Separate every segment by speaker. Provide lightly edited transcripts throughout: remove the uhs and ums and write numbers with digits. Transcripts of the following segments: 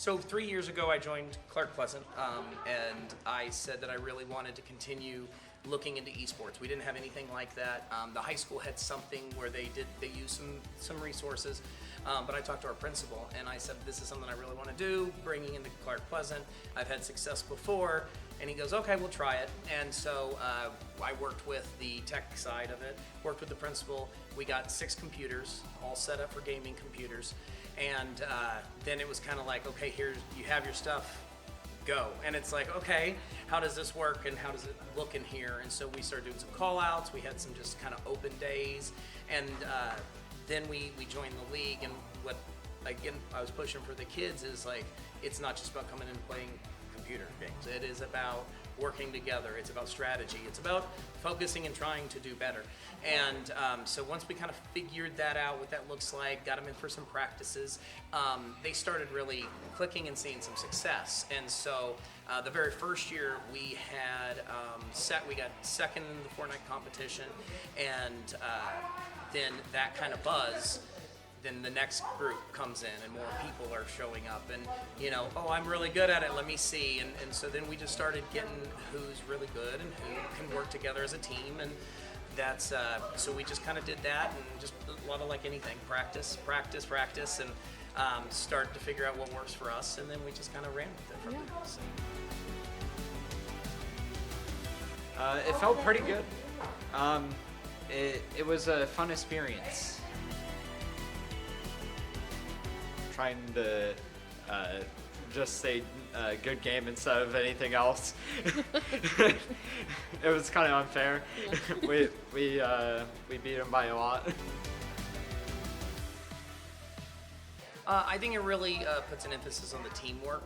Speaker 1: So 3 years ago, I joined Clark Pleasant, and I said that I really wanted to continue looking into esports. We didn't have anything like that. The high school had something where they used some resources, but I talked to our principal and I said, this is something I really want to do, bringing into Clark Pleasant. I've had success before. And he goes, okay, we'll try it. And so I worked with the tech side of it, worked with the principal. We got 6 computers, all set up for gaming computers. And then it was kind of like, okay, here, you have your stuff, go. And it's like, okay, how does this work and how does it look in here? And so we started doing some call outs. We had some just kind of open days. And then we joined the league. And what, again, I was pushing for the kids is like, it's not just about coming in and playing computer games. It is about working together. It's about strategy. It's about focusing and trying to do better. And so once we kind of figured that out, what that looks like, got them in for some practices, they started really clicking and seeing some success. And so the very first year we had we got second in the Fortnite competition, and then that kind of buzz. Then the next group comes in and more people are showing up and, you know, oh, I'm really good at it, let me see. And so then we just started getting who's really good and who can work together as a team. And that's, so we just kind of did that and just a lot of like anything, practice, and start to figure out what works for us. And then we just kind of ran with it from there. So.
Speaker 2: It felt pretty good. It was a fun experience. Trying to just say good game instead of anything else. It was kind of unfair. Yeah. We beat them by a lot.
Speaker 1: I think it really puts an emphasis on the teamwork.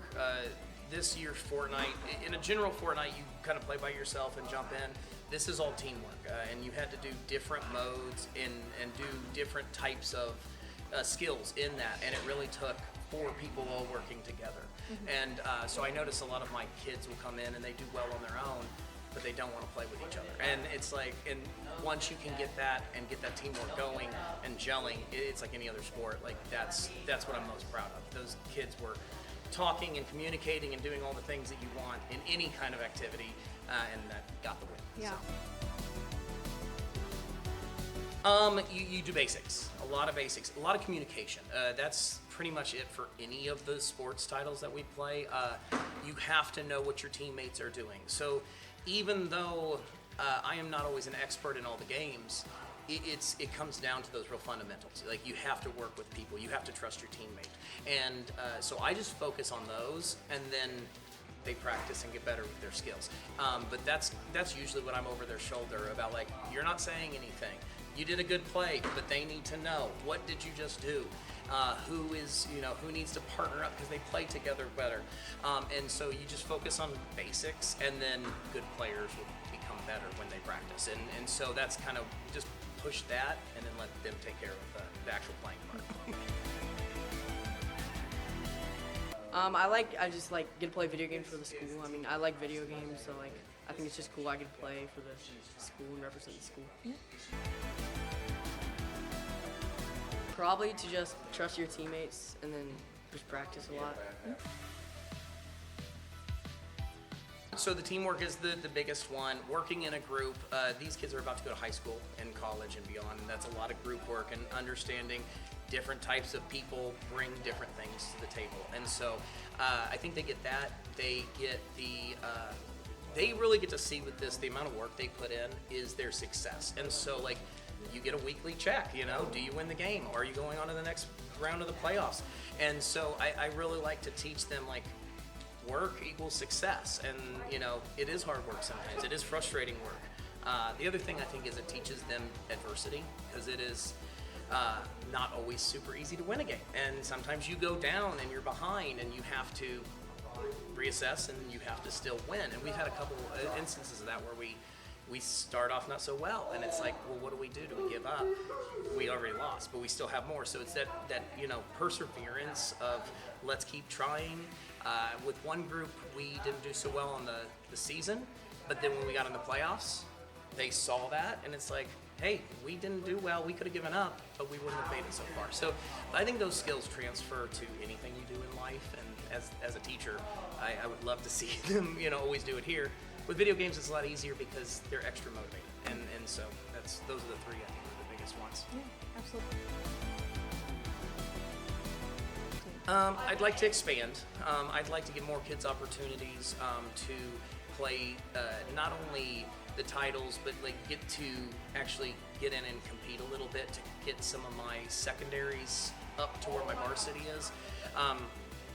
Speaker 1: This year's Fortnite, in a general Fortnite, you kind of play by yourself and jump in. This is all teamwork, and you had to do different modes and do different types of skills in that, and it really took 4 people all working together. Mm-hmm. And so I notice a lot of my kids will come in and they do well on their own, but they don't want to play with each other. And it's like, and once you can get that and get that teamwork going and gelling, it's like any other sport. Like that's what I'm most proud of. Those kids were talking and communicating and doing all the things that you want in any kind of activity, and that got the win.
Speaker 3: Yeah.
Speaker 1: So. You do basics, a lot of basics, a lot of communication. That's pretty much it for any of the sports titles that we play. You have to know what your teammates are doing. So even though I am not always an expert in all the games, it comes down to those real fundamentals. Like you have to work with people, you have to trust your teammate. And so I just focus on those, and then they practice and get better with their skills. But that's usually what I'm over their shoulder about, like, you're not saying anything. You did a good play, but they need to know, what did you just do? Who needs to partner up because they play together better. And so you just focus on basics, and then good players will become better when they practice. And so that's kind of just push that and then let them take care of the actual playing part.
Speaker 3: I just get to play video games for the school. I mean, I like video games, so I think it's just cool I get to play for the school and represent the school. Yeah. Probably to just trust your teammates and then just practice a lot. Yeah.
Speaker 1: So the teamwork is the biggest one. Working in a group, these kids are about to go to high school and college and beyond, and that's a lot of group work and understanding different types of people bring different things to the table. And so I think they get that. They get they really get to see with this, the amount of work they put in is their success. And so you get a weekly check, do you win the game? Or are you going on to the next round of the playoffs? And so I really like to teach them work equals success. And it is hard work sometimes. It is frustrating work. The other thing I think is it teaches them adversity, because it is not always super easy to win a game. And sometimes you go down and you're behind and you have to reassess and you have to still win. And we've had a couple instances of that where we start off not so well, and it's like, well, what do we do? Do we give up? We already lost, but we still have more. So it's that perseverance of let's keep trying. With one group, we didn't do so well on the season, but then when we got in the playoffs, they saw that, and it's like, hey, we didn't do well, we could have given up, but we wouldn't have made it so far. So I think those skills transfer to anything you do in life, and as a teacher, I would love to see them, always do it here. With video games, it's a lot easier because they're extra motivating, and so those are the three, I think, are the biggest ones.
Speaker 4: Yeah, absolutely.
Speaker 1: I'd like to expand. I'd like to give more kids opportunities to play not only the titles, but like get to actually get in and compete a little bit to get some of my secondaries up to where my varsity is.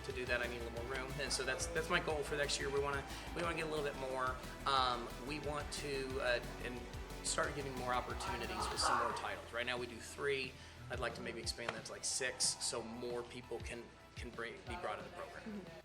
Speaker 1: To do that, I need a little more room, and so that's my goal for next year. We want to get a little bit more. We want to and start giving more opportunities with some more titles. Right now we do 3. I'd like to maybe expand that to like 6, so more people can be brought in the program.